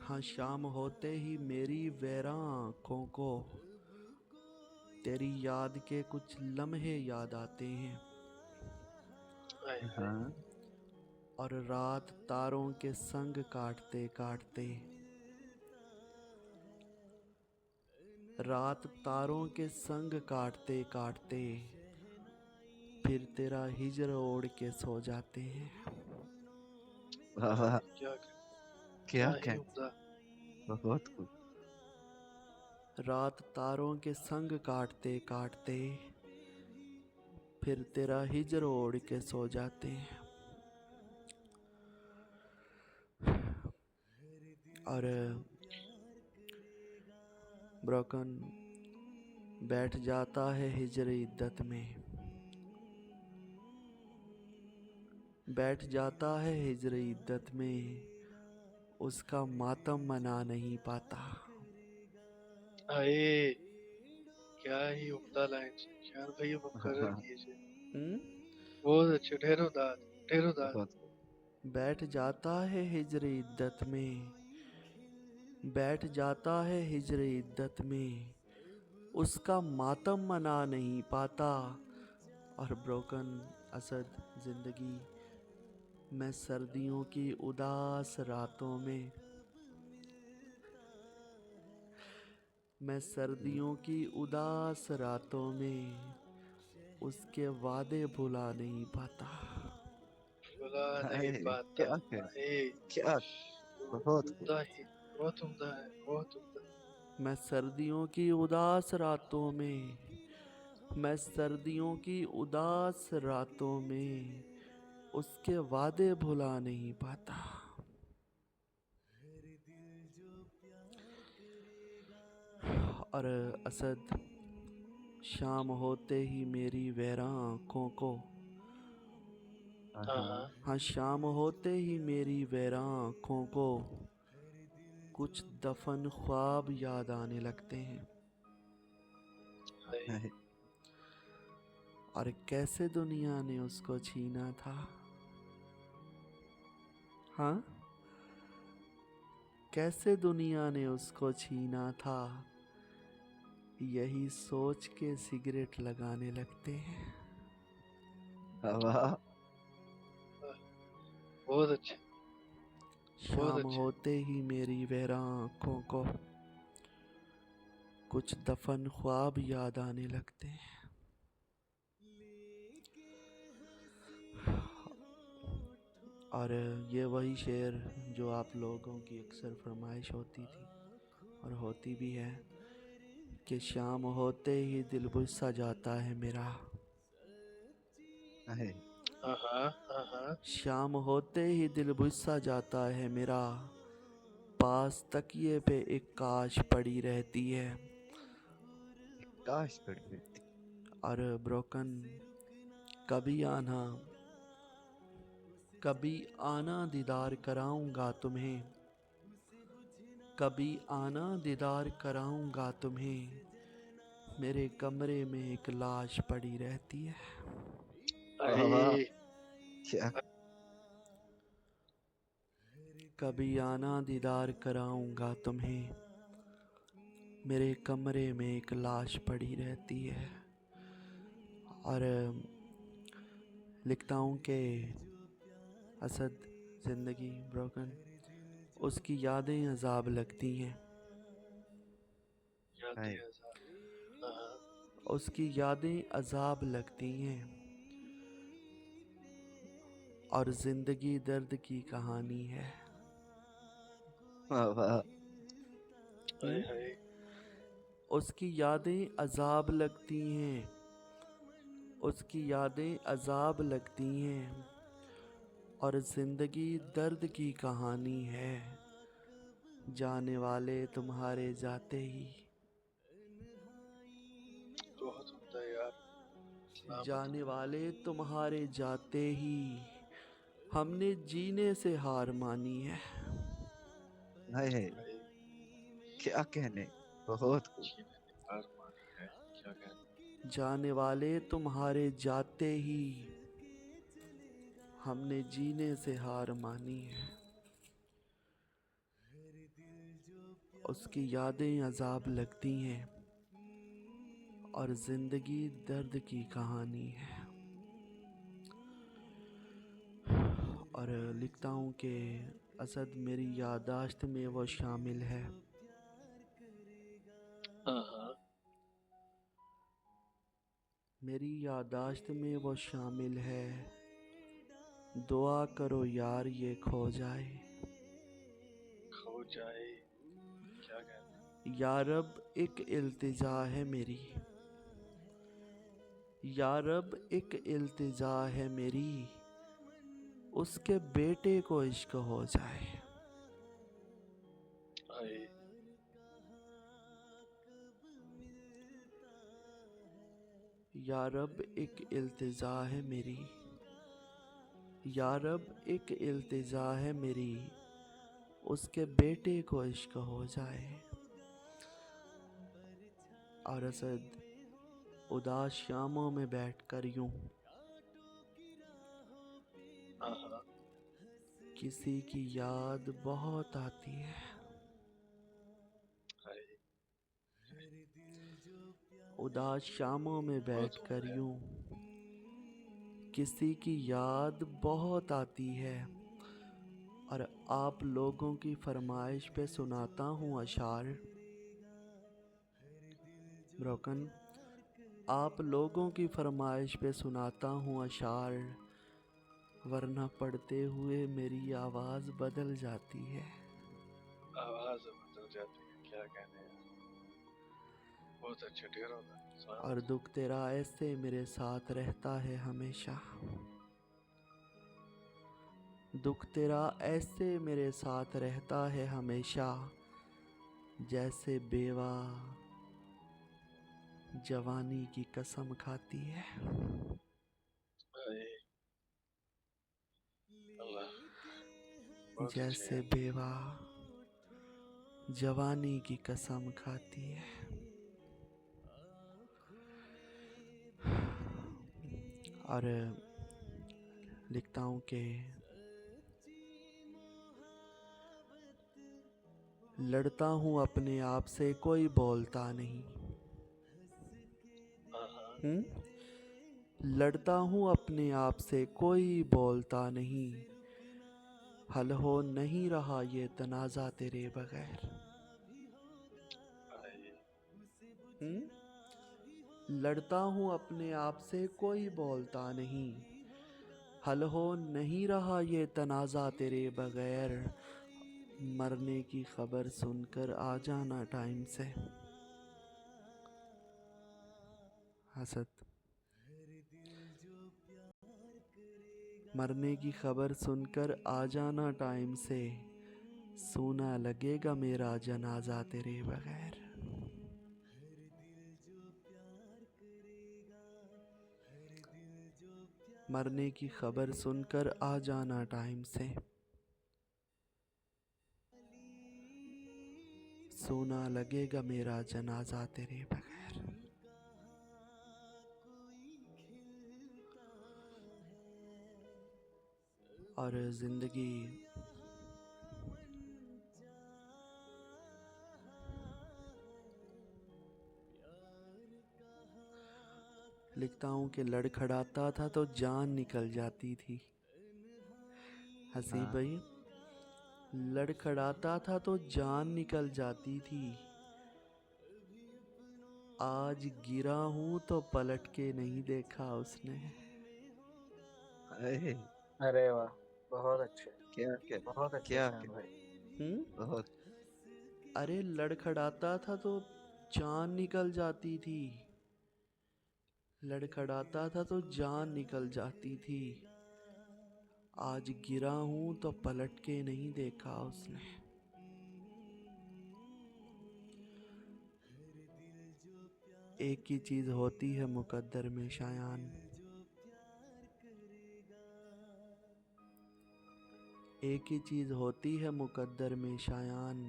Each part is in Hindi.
हाँ, शाम होते ही मेरी वैरां आँखों को तेरी याद के कुछ लम्हे याद आते हैं। हाय हाय। हाँ। और रात तारों के संग काटते काटते, रात तारों के संग काटते काटते फिर तेरा हिजर ओढ़ के सो जाते हैं। वाह वाह, क्या क्या क्या ही कहने। उम्दा। बहुत खूब। रात तारों के संग काटते काटते फिर तेरा हिजर ओढ़ के सो जाते हैं। और ब्रोकन बैठ जाता है हिजर इद्दत में, बैठ जाता है हिजर इद्दत में, उसका मातम मना नहीं पाता। हाय, क्या ही उम्दा लाइन से शान भाई ये मुकर्रर हाँ, किए थे। हम्म? बहुत अच्छे, ढेरों दाद, ढेरों दाद। बहुत खूब। बैठ जाता है हिजर इद्दत में, बैठ जाता है हिजर इद्दत में, उसका मातम मना नहीं पाता। और ब्रोकन असद जिंदगी, मैं सर्दियों की उदास रातों में, मैं सर्दियों की उदास रातों में उसके वादे भुला नहीं पाता। भुला नहीं हाय, पाता। क्या कहने। हाय, क्या। बहुत खूब। उम्दा ही, बहुत उम्दा है, बहुत उम्दा। मैं सर्दियों की उदास रातों में, मैं सर्दियों की उदास रातों में उसके वादे भुला नहीं पाता। और असद, शाम होते ही मेरी वैरां आँखों को, हाँ हाँ हाँ। हाँ। हाँ, शाम होते ही मेरी वैरां आँखों को कुछ दफन ख्वाब याद आने लगते हैं। हाय, हाय, और कैसे दुनिया ने उसको छीना था। हाँ, कैसे दुनिया ने उसको छीना था, यही सोच के सिगरेट लगाने लगते हैं। वाह वाह। बहुत अच्छे, बहुत शाम अच्छे। होते ही मेरी वहरा आँखों को कुछ दफन ख्वाब याद आने लगते हैं। और ये वही शेर जो आप लोगों की अक्सर फरमाइश होती थी और होती भी है कि शाम होते ही दिल बुझ सा जाता है मेरा, हाय, हाँ हाँ हाँ हाँ। शाम होते ही दिल बुझ सा जाता है मेरा, पास तकिए पे एक काश पड़ी रहती है। काश पड़ी रहती। और ब्रोकन, कभी आना, कभी आना दीदार कराऊंगा तुम्हें, कभी आना दीदार कराऊंगा तुम्हें, मेरे कमरे में एक लाश पड़ी रहती है। वाह वाह, हाय, क्या। कभी आना दीदार कराऊंगा तुम्हें, मेरे कमरे में एक लाश पड़ी रहती है। और लिखता हूँ कि असद ज़िंदगी ब्रोकन, उसकी यादें अजाब लगती हैं, याद हाय, है साहब। हाँ हाँ। उसकी यादें अजाब लगती हैं। और ज़िंदगी दर्द की कहानी है। वाह वाह। हाय हुँ? हाय। उसकी यादें अजाब लगती हैं, उसकी यादें अजाब लगती हैं। और ज़िंदगी दर्द की कहानी है, जाने वाले तुम्हारे जाते ही, बहुत उम्दा यार। सलामत जाने हो। वाले तुम्हारे जाते ही हमने जीने से हार मानी है। हाय हाय, हाय, क्या कहने। बहुत खूब। जीने ने हार मानी है, क्या कहना। जाने वाले तुम्हारे जाते ही हमने जीने से हार मानी है। उसकी यादें अजाब लगती हैं और जिंदगी दर्द की कहानी है। और लिखता हूँ कि असद मेरी याददाश्त में वो शामिल है, हाँ हाँ। मेरी याददाश्त में वो शामिल है। दुआ करो यार ये खो जाए। खो जाए, क्या कहते हैं? या रब एक इल्तिजा है मेरी, या रब एक इल्तिजा है मेरी, उसके बेटे को इश्क हो जाए। हाय। या रब एक इल्तिजा है मेरी, या रब एक इल्तिजा है मेरी, उसके बेटे को इश्क हो जाए। और असद उदास शामों में बैठकर यूं हाँ हाँ। किसी की याद बहुत आती है। हाय। उदास शामों में बहुत बैठकर उम्दा है। यूं किसी की याद बहुत आती है। और आप लोगों की फरमाइश पे सुनाता हूँ अशार। ब्रोकन। आप लोगों की फरमाइश पे सुनाता हूँ अशार, वरना पढ़ते हुए मेरी आवाज़ बदल जाती है। आवाज बदल जाती है, क्या कहने हैं? बहुत अच्छा ढेर होता है, सुना और दो। दुख तेरा ऐसे मेरे साथ रहता है हमेशा, दुख तेरा ऐसे मेरे साथ रहता है हमेशा, जैसे बेवा जवानी की कसम खाती है। हाय। अल्लाह, बहुत अच्छे जैसे हैं। बेवा जवानी की कसम खाती है। और लिखता हूँ कि लड़ता हूँ अपने आप से कोई बोलता नहीं। हाँ हाँ। लड़ता हूँ अपने आप से कोई बोलता नहीं, हल हो नहीं रहा ये तनाज़ा तेरे बगैर। हाय। लड़ता हूँ अपने आप से कोई बोलता नहीं, हल हो नहीं रहा ये तनाज़ा तेरे बगैर। मरने की खबर सुनकर आ जाना टाइम से। हसद। मरने की खबर सुनकर आ जाना टाइम से, सूना लगेगा मेरा जनाजा तेरे बगैर। मरने की खबर सुनकर आ जाना टाइम से, सूना लगेगा मेरा जनाजा तेरे बगैर। और जिंदगी लिखता हूँ कि लड़खड़ाता था तो जान निकल जाती थी। हसीब हाँ। भाई, लड़खड़ाता था तो जान निकल जाती थी। आज गिरा हूँ तो पलट के नहीं देखा उसने। हाय। अरे वाह, बहुत अच्छे, क्या क्या बहुत अच्छे क्या शान क्या भाई। हम्म। बहुत। अरे लड़खड़ाता था तो जान निकल जाती थी, लड़खड़ाता था तो जान निकल जाती थी। आज गिरा हूँ तो पलट के नहीं देखा उसने। एक ही चीज होती है मुकद्दर में शायान, एक ही चीज होती है मुकद्दर में शायान,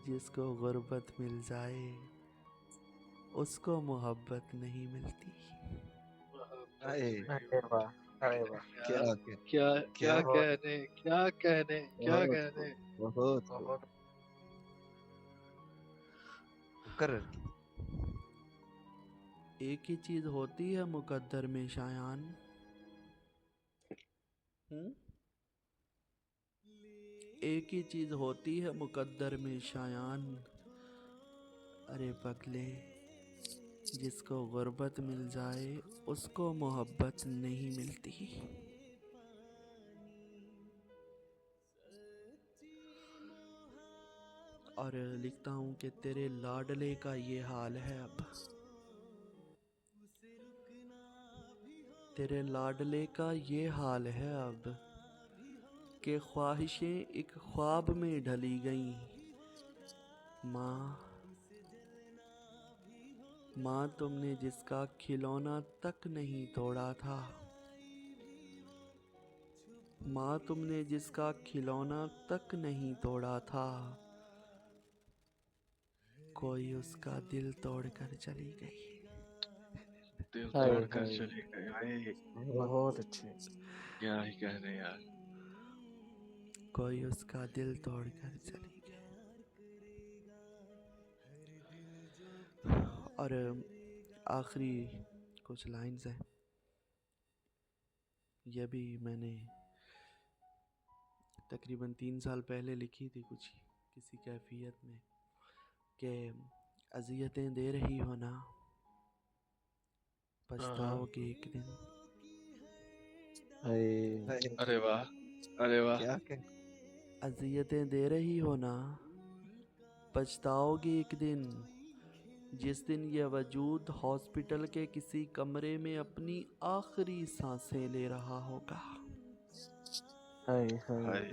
जिसको गुर्बत मिल जाए उसको मोहब्बत नहीं मिलती। मोहब्बत हाय। नहीं अरे होती। वाह, अरे वाह क्या यार कह क्या क्या क्या बहुत कहने क्या कहने क्या बहुत कहने। खूब बहुत खूब बहुत मुकर्रर की एक ही चीज होती है मुकद्दर में शायान। हम्म? एक ही चीज होती है मुकद्दर में शायान। अरे पगले, जिसको गुर्बत मिल जाए उसको मोहब्बत नहीं मिलती। और लिखता हूँ कि तेरे लाडले का ये हाल है अब। तेरे लाडले का ये हाल है अब कि ख्वाहिशें एक ख्वाब में ढली गईं। माँ, माँ तुमने जिसका खिलौना तक नहीं तोड़ा था, माँ तुमने जिसका खिलौना तक नहीं तोड़ा था, कोई उसका दिल तोड़कर चली गई। दिल हाय तोड़ कर हाय चली गई भाई। बहुत अच्छे। क्या ही कहने यार। कोई उसका दिल तोड़कर चली गई। और आखिरी कुछ लाइंस हैं, ये भी मैंने तकरीबन 3 साल पहले लिखी थी कुछ किसी कैफियत में, कि अजियतें दे रही हो ना, हाँ। पछताओगे एक दिन। हाय है। अरे वाह अरे वाह। क्या कह अजियतें दे रही हो ना, पछताओगे एक दिन, जिस दिन यह वजूद हॉस्पिटल के किसी कमरे में अपनी आखिरी सांसें ले रहा होगा। हाय हाय हाय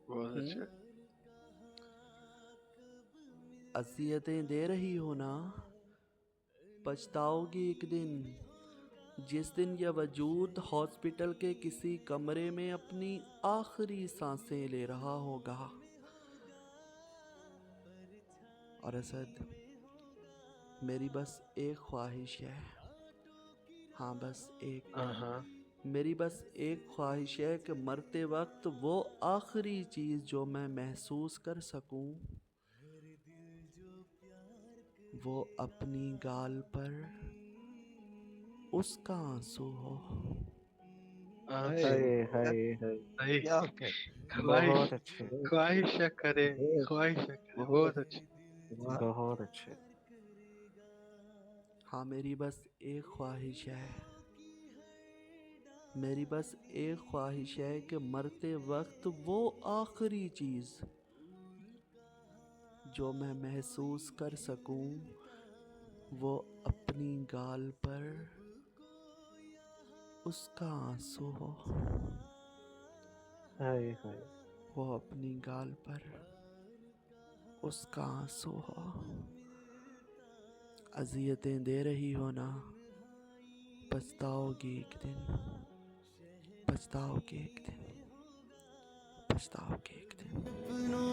बहुत हम्म? अच्छा। अजियतें दे रही हो ना, पछताओगी एक दिन, जिस दिन यह वजूद हॉस्पिटल के किसी कमरे में अपनी आखिरी सांसें ले रहा होगा। और असद, मेरी बस एक ख्वाहिश है, हाँ बस एक, हाँ। मेरी बस एक ख्वाहिश है कि मरते वक्त वो आखिरी चीज़ जो मैं महसूस कर सकूं, वो अपनी गाल पर उसका आंसू हो। है। हाय क्या हाय हाय नहीं। क्या कह ख्वाहिश बहुत अच्छे ख्वाहिश करे बहुत ख्वाहिश करे बहुत बहुत अच्छी। वाह बहुत अच्छे। हाँ, मेरी बस एक ख्वाहिश है, मेरी बस एक ख्वाहिश है कि मरते वक्त वो आखिरी चीज़ जो मैं महसूस कर सकूं, वो अपनी गाल पर उसका आंसू हो। हाय हाय वो अपनी गाल पर उसका आंसू हो। अजियतें दे रही हो ना, पछताओगी एक दिन, पछताओगी एक दिन, पछताओगी एक दिन।